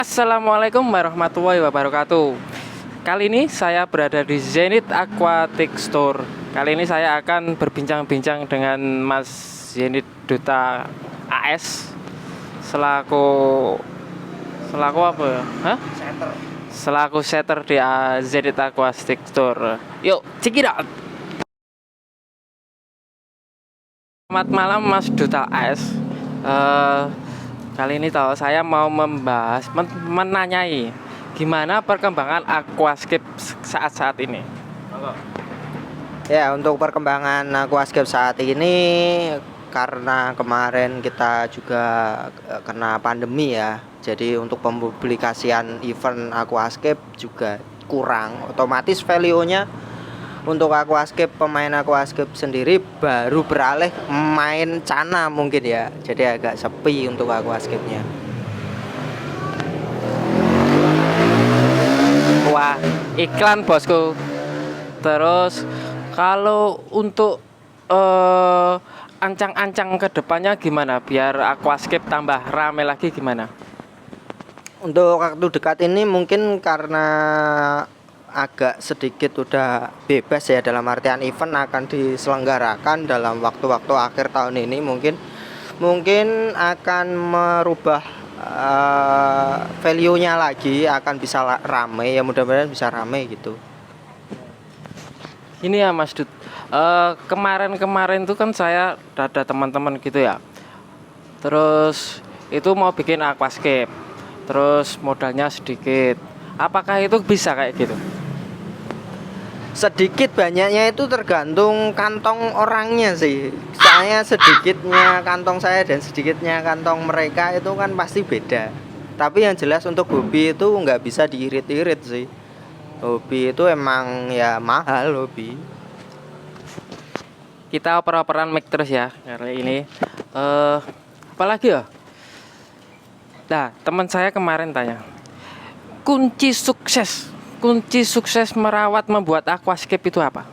Assalamualaikum warahmatullahi wabarakatuh. Kali ini saya berada di Zenith Aquatic Store. Kali ini saya akan berbincang-bincang dengan Mas Zenith Duta AS selaku selaku apa ya? Hah? Selaku setter di Zenith Aquatic Store. Yuk, check it out. Selamat malam Mas Duta AS. Eh, Kali ini saya mau membahas menanyai gimana perkembangan aquascape saat-saat ini. Ya, untuk perkembangan aquascape saat ini karena kemarin kita juga kena pandemi ya. Jadi untuk pempublikasian event aquascape juga kurang. Otomatis value-nya untuk aquascape, pemain aquascape sendiri baru beralih main cana mungkin ya. Jadi agak sepi untuk aquascape-nya. Wah, iklan bosku. Terus kalau untuk ancang-ancang ke depannya gimana biar aquascape tambah rame lagi gimana? Untuk waktu dekat ini mungkin karena agak sedikit udah bebas ya, dalam artian event akan diselenggarakan dalam waktu-waktu akhir tahun ini, mungkin akan merubah value-nya lagi, akan bisa rame ya, mudah-mudahan bisa rame gitu. Ini ya Mas Dut, kemarin tuh kan saya ada teman-teman gitu ya. Terus itu mau bikin aquascape, terus modalnya sedikit. Apakah itu bisa kayak gitu? Sedikit banyaknya itu tergantung kantong orangnya sih. Soalnya sedikitnya kantong saya dan sedikitnya kantong mereka itu kan pasti beda. Tapi yang jelas untuk hobi itu nggak bisa diirit-irit sih. Hobi itu emang ya mahal hobi. Kita oper-operan mic terus ya kali ini. Apalagi ya? Nah, teman saya kemarin tanya, kunci sukses merawat membuat aquascape itu apa?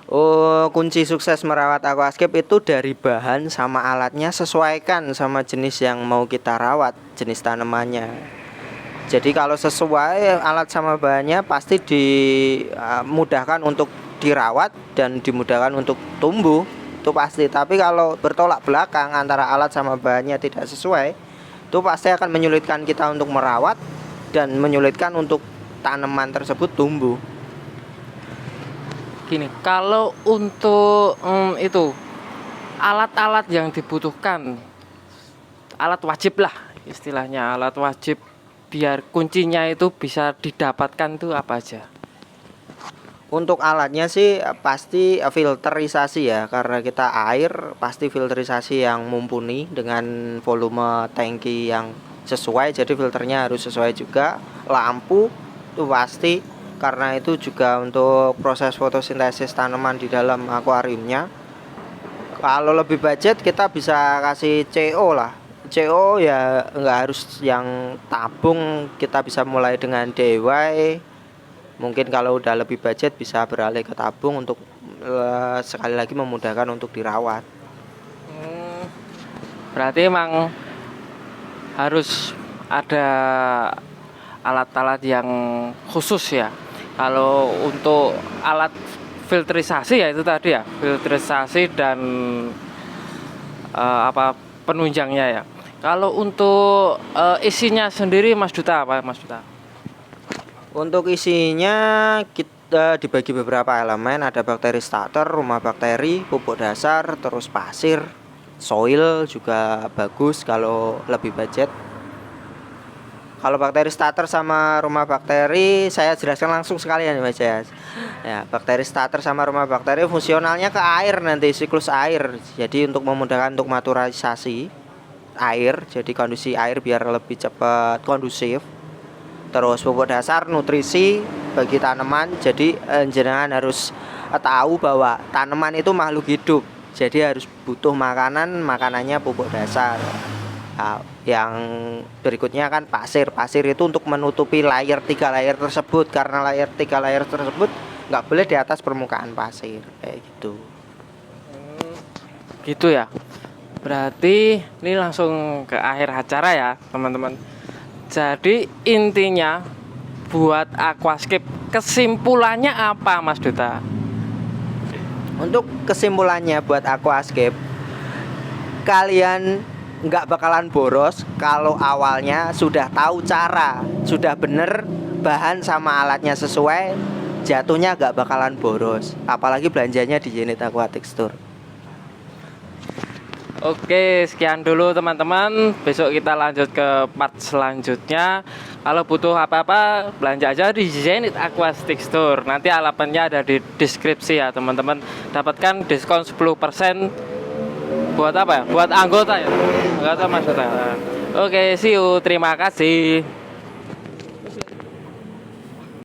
Oh, kunci sukses merawat aquascape itu dari bahan sama alatnya, sesuaikan sama jenis yang mau kita rawat, jenis tanamannya. Jadi kalau sesuai alat sama bahannya pasti dimudahkan untuk dirawat dan dimudahkan untuk tumbuh, itu pasti. Tapi kalau bertolak belakang antara alat sama bahannya tidak sesuai, itu pasti akan menyulitkan kita untuk merawat dan menyulitkan untuk tanaman tersebut tumbuh. Gini, kalau untuk itu alat-alat yang dibutuhkan, alat wajib lah istilahnya, alat wajib biar kuncinya itu bisa didapatkan itu apa aja? Untuk alatnya sih pasti filterisasi ya, karena kita air pasti filterisasi yang mumpuni dengan volume tangki yang sesuai, jadi filternya harus sesuai juga. Lampu itu pasti, karena itu juga untuk proses fotosintesis tanaman di dalam akuariumnya. Kalau lebih budget kita bisa kasih CO lah. CO ya nggak harus yang tabung, kita bisa mulai dengan DIY. Mungkin kalau udah lebih budget bisa beralih ke tabung untuk sekali lagi memudahkan untuk dirawat. Berarti emang harus ada alat-alat yang khusus ya. Kalau untuk alat filterisasi ya itu tadi ya, filterisasi dan penunjangnya ya. Kalau untuk isinya sendiri Mas Duta apa Mas Duta? Untuk isinya kita dibagi beberapa elemen, ada bakteri starter, rumah bakteri, pupuk dasar, terus pasir, soil juga bagus kalau lebih budget. Kalau bakteri starter sama rumah bakteri saya jelaskan langsung sekalian Mas ya. Ya, bakteri starter sama rumah bakteri fungsionalnya ke air, nanti siklus air. Jadi untuk memudahkan untuk naturalisasi air, jadi kondisi air biar lebih cepat kondusif. Terus pupuk dasar nutrisi bagi tanaman. Jadi jenengan harus tahu bahwa tanaman itu makhluk hidup. Jadi harus butuh makanan, makanannya pupuk dasar. Nah, yang berikutnya kan pasir. Pasir itu untuk menutupi layer 3 layer tersebut, karena layer 3 layer tersebut nggak boleh di atas permukaan pasir kayak gitu. Gitu ya. Berarti ini langsung ke akhir acara ya teman-teman. Jadi intinya buat aquascape kesimpulannya apa Mas Duta? Untuk kesimpulannya buat aquascape, kalian nggak bakalan boros kalau awalnya sudah tahu cara, sudah bener bahan sama alatnya sesuai, jatuhnya nggak bakalan boros. Apalagi belanjanya di Zenith Aquatic Store. Oke, sekian dulu teman-teman. Besok kita lanjut ke part selanjutnya. Kalau butuh apa-apa, belanja aja di Zenith Aquatic Store. Nanti alamatnya ada di deskripsi ya teman-teman. Dapatkan diskon 10% buat apa ya? Buat anggota ya. Anggota maksudnya. Oke, see you. Terima kasih.